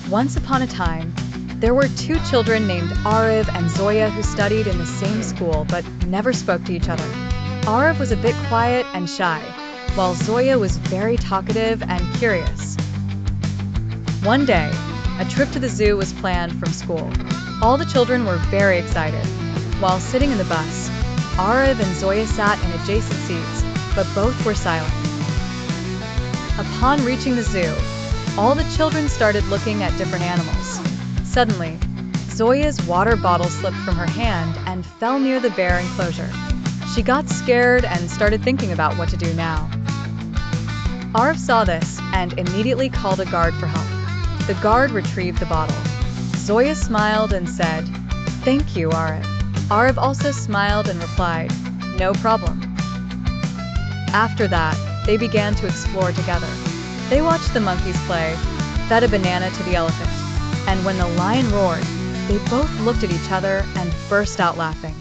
Once upon a time, there were two children named Arav and Zoya who studied in the same school but never spoke to each other. Arav was a bit quiet and shy, while Zoya was very talkative and curious. One day, a trip to the zoo was planned from school. All the children were very excited. While sitting in the bus, Arav and Zoya sat in adjacent seats, but both were silent. Upon reaching the zoo, all the children started looking at different animals. Suddenly, Zoya's water bottle slipped from her hand and fell near the bear enclosure. She got scared and started thinking about what to do now. Arav saw this and immediately called a guard for help. The guard retrieved the bottle. Zoya smiled and said, "Thank you, Arav." Arav also smiled and replied, "No problem." After that, they began to explore together. They watched the monkeys play, fed a banana to the elephant, and when the lion roared, they both looked at each other and burst out laughing.